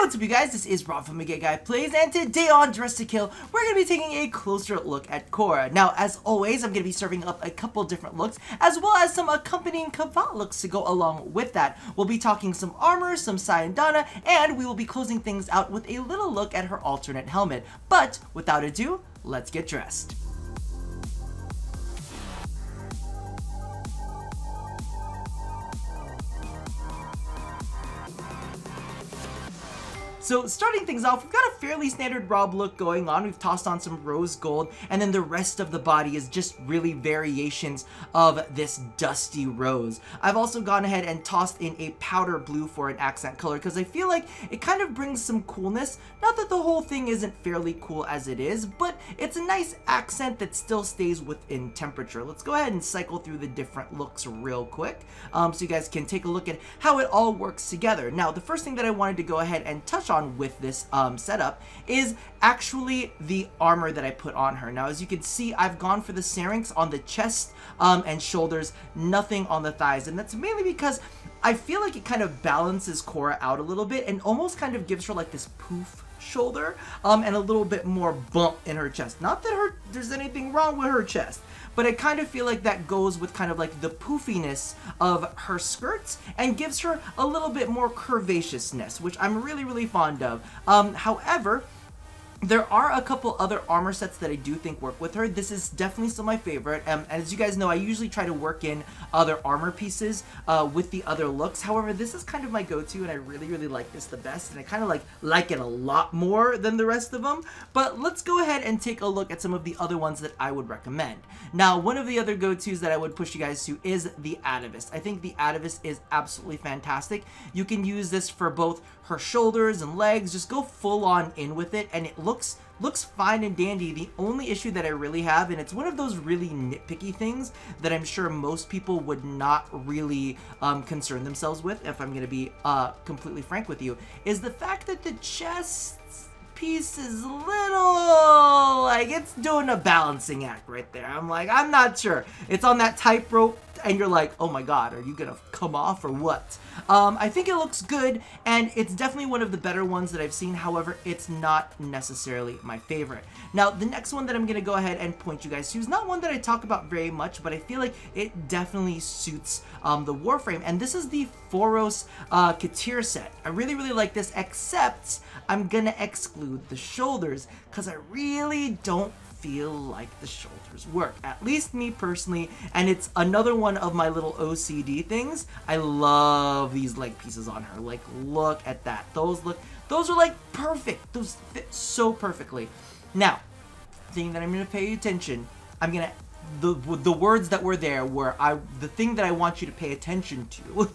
What's up, you guys? This is Rob from Plays, and today on Dress to Kill, we're going to be taking a closer look at Khora. Now, as always, I'm going to be serving up a couple different looks, as well as some accompanying Kavat looks to go along with that. We'll be talking some armor, some SANDR, and we will be closing things out with a little look at her alternate helmet. But, without ado, let's get dressed. So starting things off, we've got a fairly standard Rob look going on. We've tossed on some rose gold, and then the rest of the body is just really variations of this dusty rose. I've also gone ahead and tossed in a powder blue for an accent color because I feel like it kind of brings some coolness. Not that the whole thing isn't fairly cool as it is, but it's a nice accent that still stays within temperature. Let's go ahead and cycle through the different looks real quick so you guys can take a look at how it all works together. Now, the first thing that I wanted to go ahead and touch on with this setup is actually the armor that I put on her. Now, as you can see, I've gone for the Syrinx on the chest and shoulders, nothing on the thighs, and that's mainly because I feel like it kind of balances Khora out a little bit and almost kind of gives her like this poof shoulder and a little bit more bump in her chest. Not that there's anything wrong with her chest, but I kind of feel like that goes with kind of like the poofiness of her skirts and gives her a little bit more curvaceousness, which I'm really fond of. However, there are a couple other armor sets that I do think work with her. This is definitely still my favorite. As you guys know, I usually try to work in other armor pieces with the other looks. However, this is kind of my go-to, and I really like this the best, and I kind of like it a lot more than the rest of them. But let's go ahead and take a look at some of the other ones that I would recommend. Now, one of the other go-tos that I would push you guys to is the Atomist. I think the Atomist is absolutely fantastic. You can use this for both her shoulders and legs. Just go full on in with it, and it looks fine and dandy. The only issue that I really have, and it's one of those really nitpicky things that I'm sure most people would not really concern themselves with, if I'm going to be completely frank with you, is the fact that the chest piece is a little, like, it's doing a balancing act right there. I'm not sure. It's on that tightrope, and you're like, oh my god, are you gonna come off or what? I think it looks good, and it's definitely one of the better ones that I've seen. However, it's not necessarily my favorite. Now, the next one that I'm gonna go ahead and point you guys to is not one that I talk about very much, but I feel like it definitely suits the Warframe, and this is the Phoros Katir set. I really like this, except I'm gonna exclude the shoulders because I really don't feel like the shoulders work, at least me personally, and it's another one of my little OCD things. I love these leg pieces on her. Like, look at that. Those are like perfect. Those fit so perfectly. Now, the thing that I'm gonna pay attention, the words that were there were, the thing that I want you to pay attention to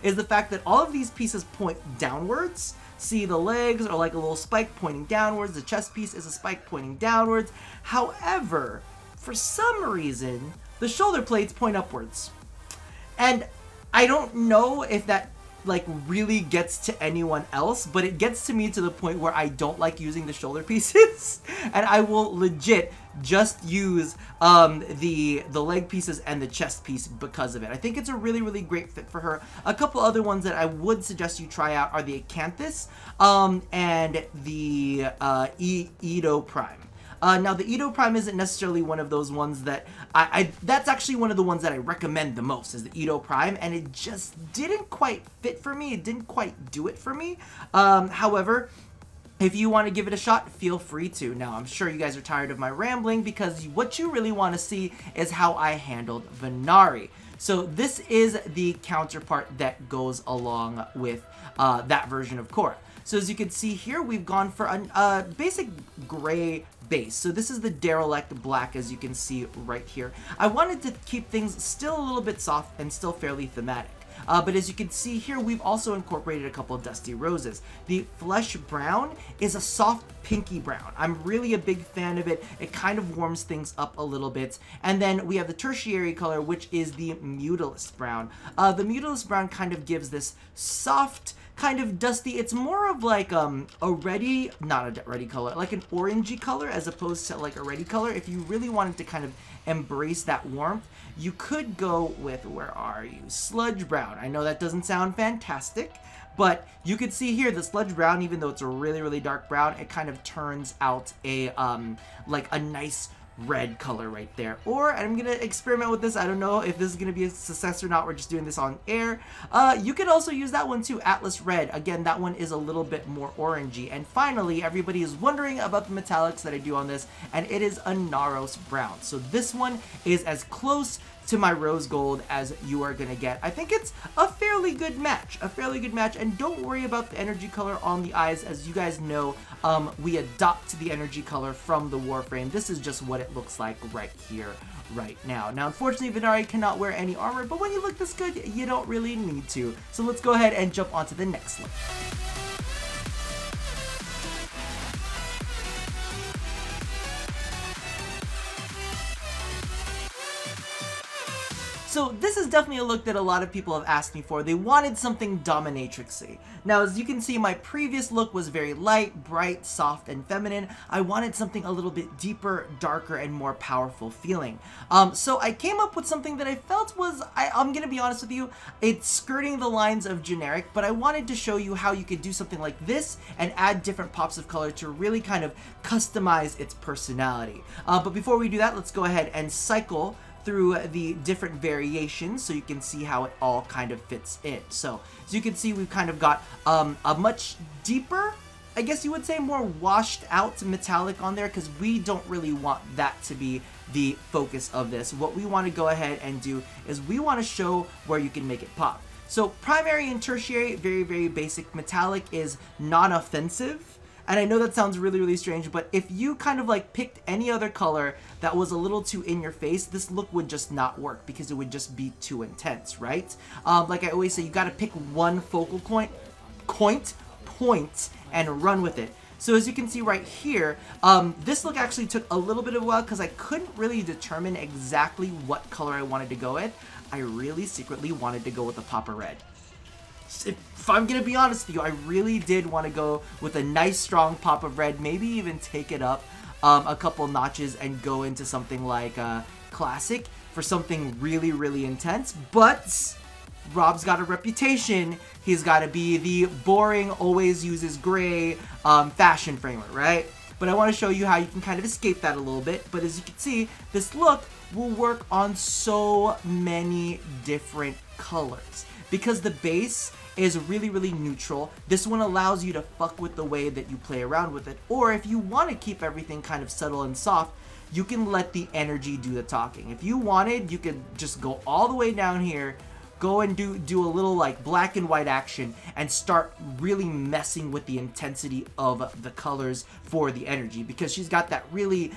is the fact that all of these pieces point downwards. See, the legs are like a little spike pointing downwards. The chest piece is a spike pointing downwards. However, for some reason, the shoulder blades point upwards. And I don't know if that like really gets to anyone else, but it gets to me to the point where I don't like using the shoulder pieces, and I will legit just use the leg pieces and the chest piece because of it. I think it's a really great fit for her. A couple other ones that I would suggest you try out are the Acanthus and the Edo Prime. Now, the Edo Prime isn't necessarily one of those ones that that's actually one of the ones that I recommend the most, is the Edo Prime, and it just didn't quite fit for me. It didn't quite do it for me. However, if you want to give it a shot, feel free to. Now, I'm sure you guys are tired of my rambling because what you really want to see is how I handled Venari. So this is the counterpart that goes along with that version of Khora. So as you can see here, we've gone for a basic gray base. So this is the Derelict Black, as you can see right here. I wanted to keep things still a little bit soft and still fairly thematic. But as you can see here, we've also incorporated a couple of dusty roses. The Sludge Brown is a soft pinky brown. I'm really a big fan of it. It kind of warms things up a little bit. And then we have the tertiary color, which is the Mutalist Brown. The Mutalist Brown kind of gives this soft, kind of dusty, it's more of like not a ready color, like an orangey color as opposed to like a ready color. If you really wanted to kind of embrace that warmth, you could go with, where are you? Sludge Brown. I know that doesn't sound fantastic, but you could see here the Sludge Brown, even though it's a really, really dark brown, it kind of turns out a, like a nice red color right there. Or, and I'm gonna experiment with this, I don't know if this is gonna be a success or not, we're just doing this on air. You could also use that one too, Atlas Red. Again, that one is a little bit more orangey. And finally, everybody is wondering about the metallics that I do on this, and it is a Naros Brown. So this one is as close to my rose gold as you are gonna get. I think it's a fairly good match, and don't worry about the energy color on the eyes. As you guys know, we adopt the energy color from the Warframe. This is just what it looks like right here, right now. Now, unfortunately, Venari cannot wear any armor, but when you look this good, you don't really need to. So let's go ahead and jump onto the next one. So this is definitely a look that a lot of people have asked me for. They wanted something dominatrixy. Now, as you can see, my previous look was very light, bright, soft, and feminine. I wanted something a little bit deeper, darker, and more powerful feeling. So I came up with something that I felt was, I'm gonna be honest with you, it's skirting the lines of generic, but I wanted to show you how you could do something like this and add different pops of color to really kind of customize its personality. But before we do that, let's go ahead and cycle through the different variations so you can see how it all kind of fits in. So as you can see, we've kind of got a much deeper, I guess you would say, more washed out metallic on there, because we don't really want that to be the focus of this. What we want to go ahead and do is we want to show where you can make it pop. So primary and tertiary, very, very basic. Metallic is non-offensive. And I know that sounds really, really strange, but if you kind of like picked any other color that was a little too in your face, this look would just not work because it would just be too intense, right? Like I always say, you got to pick one focal point, and run with it. So as you can see right here, this look actually took a little bit of a while because I couldn't really determine exactly what color I wanted to go with. I really secretly wanted to go with a pop of red. If I'm gonna be honest with you, I really did want to go with a nice strong pop of red, maybe even take it up a couple notches and go into something like classic for something really, really intense. But Rob's got a reputation. He's got to be the boring, always uses gray fashion framer, right? But I want to show you how you can kind of escape that a little bit. But as you can see, this look will work on so many different colors because the base is really, really neutral. This one allows you to fuck with the way that you play around with it. Or if you want to keep everything kind of subtle and soft, you can let the energy do the talking. If you wanted, you could just go all the way down here, go and do a little like black and white action and start really messing with the intensity of the colors for the energy, because she's got that really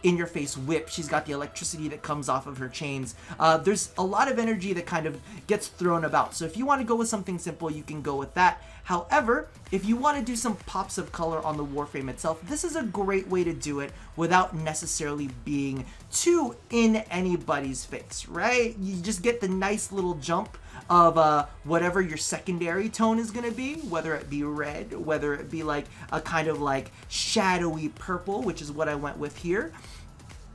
in your face whip. She's got the electricity that comes off of her chains. There's a lot of energy that kind of gets thrown about. So if you want to go with something simple, you can go with that. However, if you want to do some pops of color on the Warframe itself, this is a great way to do it without necessarily being too in anybody's face, right? You just get the nice little jump of whatever your secondary tone is going to be, whether it be red, whether it be like a kind of like shadowy purple, which is what I went with here.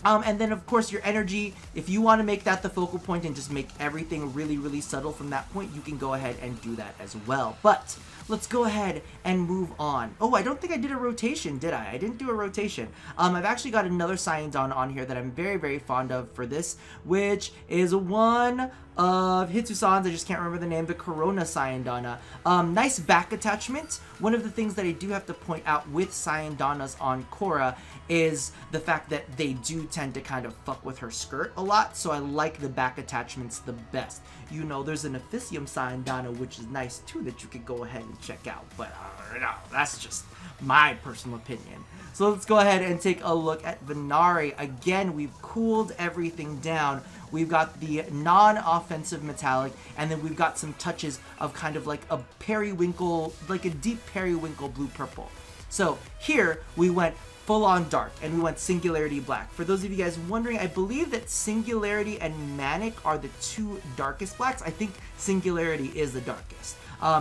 And then, of course, your energy, if you want to make that the focal point and just make everything really, really subtle from that point, you can go ahead and do that as well. But let's go ahead and move on. Oh, I don't think I did a rotation, did I? I didn't do a rotation. I've actually got another Syandana on here that I'm very, very fond of for this, which is one of Hitsusan's, I just can't remember the name, the Corona Syandana. Nice back attachment. One of the things that I do have to point out with Syandanas on Khora is the fact that they do tend to kind of fuck with her skirt a lot, so I like the back attachments the best. You know, there's an Officium Syandana, which is nice too, that you could go ahead and check out, but no, that's just my personal opinion. So let's go ahead and take a look at Venari. Again, we've cooled everything down. We've got the non-offensive metallic, and then we've got some touches of kind of like a periwinkle, like a deep periwinkle blue purple. So here we went full-on dark, and we went Singularity black. For those of you guys wondering, I believe that Singularity and Manic are the two darkest blacks. I think Singularity is the darkest.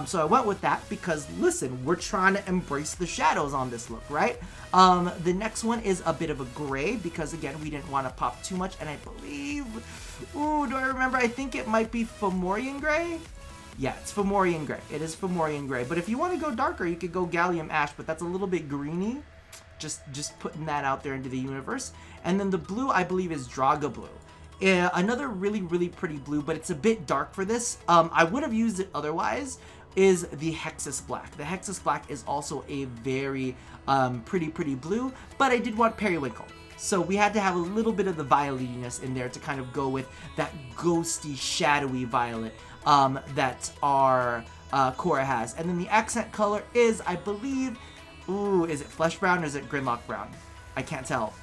So I went with that because, listen, we're trying to embrace the shadows on this look, right? The next one is a bit of a gray because, again, we didn't want to pop too much. And I believe, ooh, do I remember? I think it might be Fomorian gray. Yeah, it's Fomorian gray. It is Fomorian gray. But if you want to go darker, you could go Gallium Ash, but that's a little bit greeny. Just putting that out there into the universe. And then the blue, I believe, is Draga Blue. Another really, really pretty blue, but it's a bit dark for this. I would have used it otherwise, is the Hexus Black. The Hexus Black is also a very pretty blue, but I did want Periwinkle. So we had to have a little bit of the violetiness in there to kind of go with that ghosty, shadowy violet that our Khora has. And then the accent color is, I believe, ooh, is it Flesh Brown or is it Gridlock Brown? I can't tell.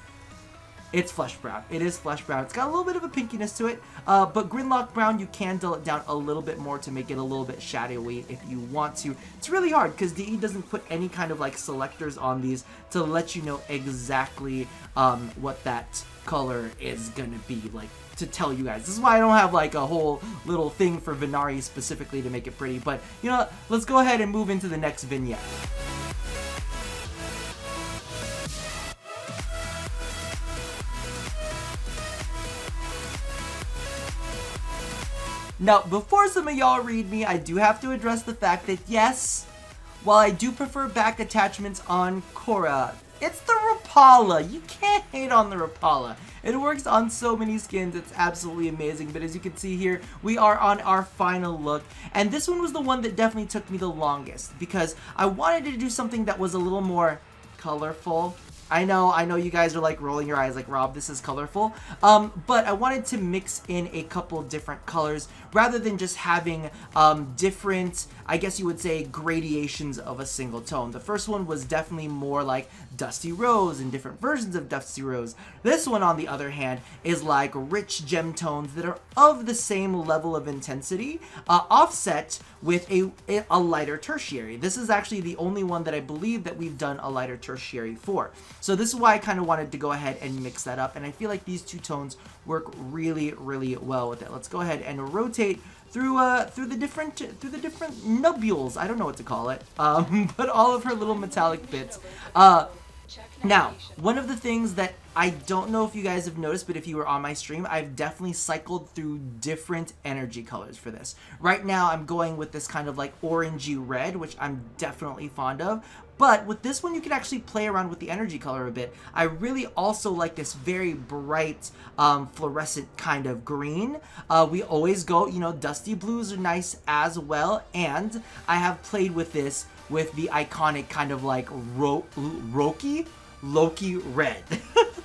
It's Flesh Brown. It is Flesh Brown. It's got a little bit of a pinkiness to it, but Gridlock Brown, you can dull it down a little bit more to make it a little bit shadowy if you want to. It's really hard because DE doesn't put any kind of like selectors on these to let you know exactly what that color is gonna be, like, to tell you guys. This is why I don't have like a whole little thing for Venari specifically to make it pretty, but you know what? Let's go ahead and move into the next vignette. Now, before some of y'all read me, I do have to address the fact that, yes, while I do prefer back attachments on Khora, it's the Rapala. You can't hate on the Rapala. It works on so many skins. It's absolutely amazing. But as you can see here, we are on our final look. And this one was the one that definitely took me the longest because I wanted to do something that was a little more colorful. I know you guys are like rolling your eyes like, Rob, this is colorful. But I wanted to mix in a couple different colors rather than just having different, I guess you would say, gradations of a single tone. The first one was definitely more like Dusty Rose and different versions of Dusty Rose. This one, on the other hand, is like rich gem tones that are of the same level of intensity, offset with a lighter tertiary. This is actually the only one that I believe that we've done a lighter tertiary for. So this is why I kind of wanted to go ahead and mix that up, and I feel like these two tones work really, really well with it. Let's go ahead and rotate through the different nubules. I don't know what to call it, but all of her little metallic bits. Now, one of the things that I don't know if you guys have noticed, but if you were on my stream, I've definitely cycled through different energy colors for this. Right now, I'm going with this kind of like orangey red, which I'm definitely fond of. But with this one, you can actually play around with the energy color a bit. I really also like this very bright, fluorescent kind of green. We always go, you know, dusty blues are nice as well. And I have played with this with the iconic kind of like Loki red.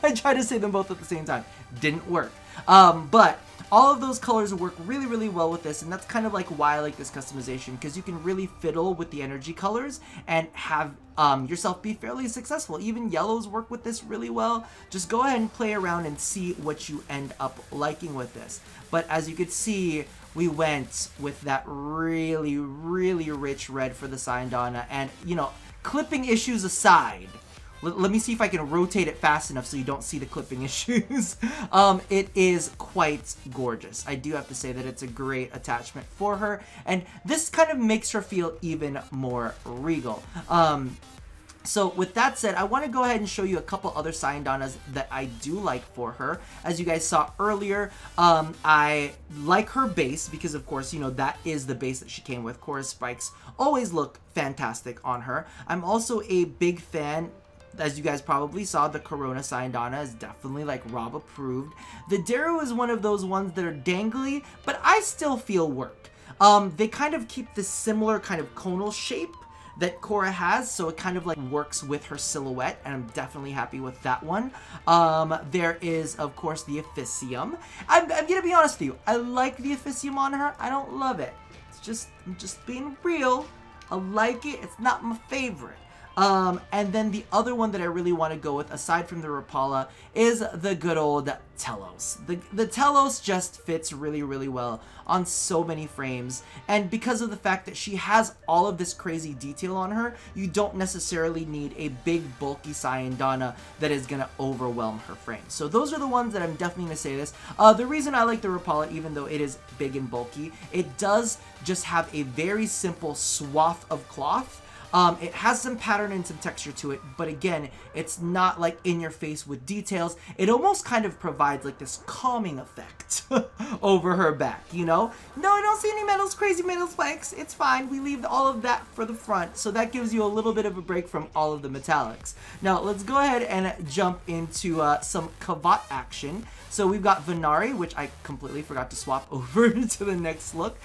I tried to say them both at the same time. Didn't work. But all of those colors work really, really well with this, and that's kind of like why I like this customization, because you can really fiddle with the energy colors and have yourself be fairly successful. Even yellows work with this really well. Just go ahead and play around and see what you end up liking with this. But as you could see, we went with that really, really rich red for the Syandana, and, you know, clipping issues aside, let me see if I can rotate it fast enough so you don't see the clipping issues. It is quite gorgeous. I do have to say that it's a great attachment for her, and this kind of makes her feel even more regal. So with that said, I want to go ahead and show you a couple other Syandanas that I do like for her. As you guys saw earlier, I like her base because, of course, you know, that is the base that she came with. Khora's spikes always look fantastic on her. I'm also a big fan. As you guys probably saw, the Corona Syandana is definitely like Rob approved. The Daru is one of those ones that are dangly, but I still feel work. They kind of keep this similar kind of conal shape that Khora has, so it kind of like works with her silhouette, and I'm definitely happy with that one. There is, of course, the Officium. I'm gonna be honest with you, I like the Officium on her. I don't love it. I'm just being real. I like it. It's not my favorite. And then the other one that I really want to go with, aside from the Rapala, is the good old Telos. The Telos just fits really, really well on so many frames, and because of the fact that she has all of this crazy detail on her, you don't necessarily need a big, bulky Syandana that is going to overwhelm her frame. So those are the ones that I'm definitely going to say this. The reason I like the Rapala, even though it is big and bulky, it does just have a very simple swath of cloth. It has some pattern and some texture to it, but again, it's not like in your face with details. It almost kind of provides like this calming effect over her back, you know? No, I don't see any metals, crazy metal spikes. It's fine. We leave all of that for the front, so that gives you a little bit of a break from all of the metallics. Now, let's go ahead and jump into some Kavat action. So we've got Venari, which I completely forgot to swap over to the next look.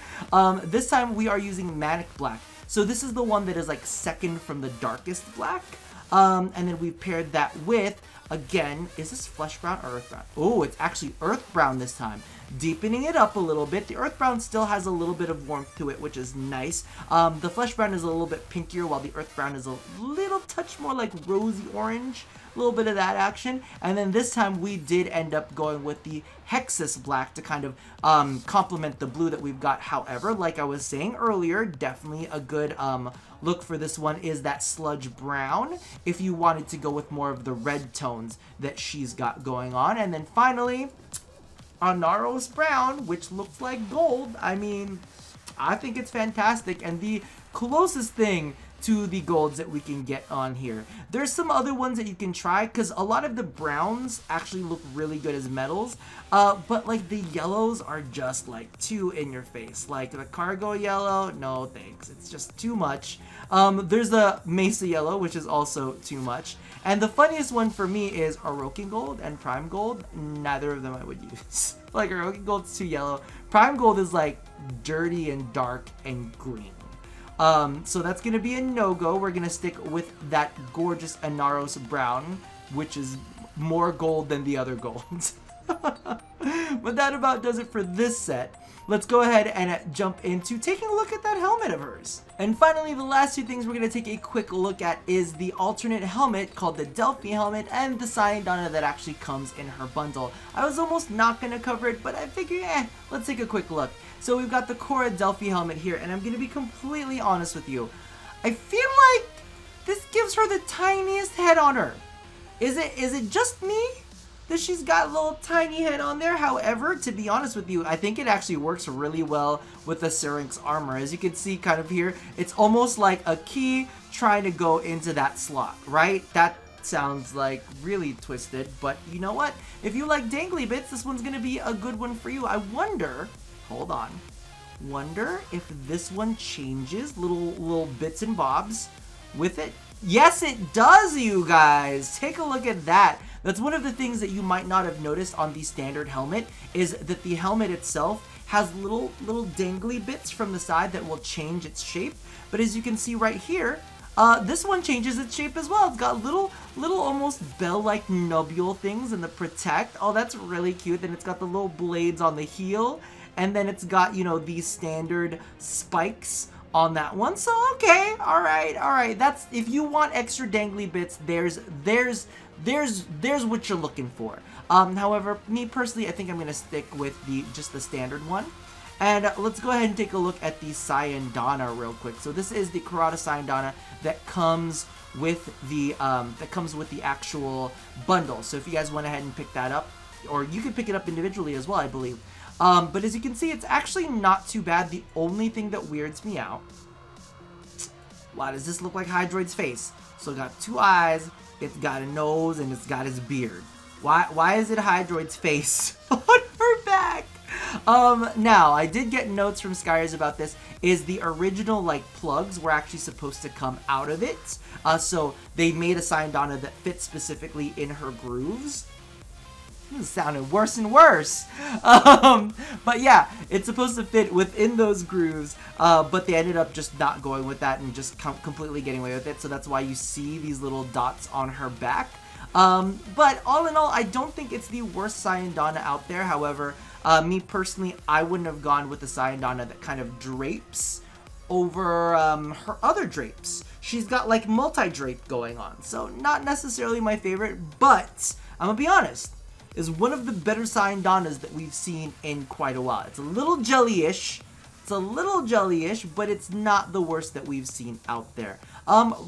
This time we are using Manic Black. So this is the one that is like second from the darkest black. And then we've paired that with, again, is this Flesh Brown or Earth Brown? Oh, it's actually Earth Brown this time. Deepening it up a little bit. The Earth Brown still has a little bit of warmth to it, which is nice. The Flesh Brown is a little bit pinkier, while the Earth Brown is a little touch more like rosy orange. A little bit of that action. And then this time we did end up going with the Hexus Black to kind of complement the blue that we've got. However, like I was saying earlier, definitely a good look for this one is that Sludge Brown, if you wanted to go with more of the red tones that she's got going on. And then finally, Anaros Brown, which looks like gold. I mean, I think it's fantastic, and the closest thing to the golds that we can get on here. There's some other ones that you can try, because a lot of the browns actually look really good as metals, but like the yellows are just like too in your face. Like the cargo yellow, no thanks, it's just too much. There's the Mesa yellow, which is also too much. And the funniest one for me is Orokin Gold and Prime Gold. Neither of them I would use. Like Orokin Gold's too yellow. Prime Gold is like dirty and dark and green. So that's going to be a no-go. We're going to stick with that gorgeous Anaros Brown, which is more gold than the other golds. But that about does it for this set. Let's go ahead and jump into taking a look at that helmet of hers. And finally, the last two things we're going to take a quick look at is the alternate helmet called the Delphi helmet and the Syandana that actually comes in her bundle. I was almost not going to cover it, but I figured, let's take a quick look. So we've got the Khora Delphi helmet here, and I'm going to be completely honest with you. I feel like this gives her the tiniest head on her. Is it just me that she's got a little tiny head on there? However, to be honest with you, I think it actually works really well with the Syrinx Armor. As you can see kind of here, it's almost like a key trying to go into that slot, right? That sounds like really twisted, but you know what? If you like dangly bits, this one's going to be a good one for you. I wonder, hold on, wonder if this one changes little bits and bobs with it. Yes, it does, you guys. Take a look at that. That's one of the things that you might not have noticed on the standard helmet, is that the helmet itself has little dangly bits from the side that will change its shape. But as you can see right here, this one changes its shape as well. It's got little almost bell-like nubule things in the protect. Oh, that's really cute. Then it's got the little blades on the heel, and then it's got, you know, these standard spikes on that one. So okay, all right. That's, if you want extra dangly bits, there's what you're looking for. However, me personally, I think I'm gonna stick with just the standard one. And let's go ahead and take a look at the Syandana real quick. So this is the Khora Syandana that comes with the actual bundle. So if you guys went ahead and pick that up, or you can pick it up individually as well, I believe. But as you can see, it's actually not too bad. The only thing that weirds me out, why does this look like Hydroid's face? So it got two eyes, it's got a nose, and it's got his beard. Why is it Hydroid's face on her back? Now, I did get notes from Skyers about this, is the original, like, plugs were actually supposed to come out of it. So they made a Syandana that fits specifically in her grooves. This is sounding worse and worse. But yeah, it's supposed to fit within those grooves, but they ended up just not going with that and just completely getting away with it. So that's why you see these little dots on her back. But all in all, I don't think it's the worst Syandana out there. However, me personally, I wouldn't have gone with the Syandana that kind of drapes over her other drapes. She's got like multi-drape going on, so not necessarily my favorite, but I'm gonna be honest, is one of the better Syndonas that we've seen in quite a while. It's a little jelly-ish, but it's not the worst that we've seen out there.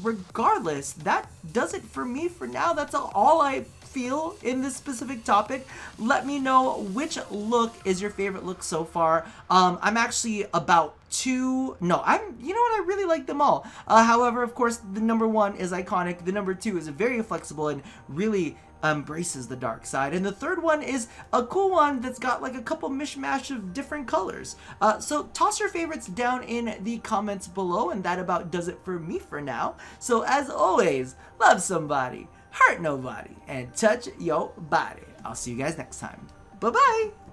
Regardless, that does it for me for now. That's all I feel in this specific topic. Let me know which look is your favorite look so far. I'm actually about you know what, I really like them all. However, of course, the number 1 is iconic. The number 2 is very flexible and really embraces the dark side, and the third one is a cool one that's got like a couple mishmash of different colors. So toss your favorites down in the comments below, and that about does it for me for now. So as always, love somebody, hurt nobody, and touch your body. I'll see you guys next time. Bye bye.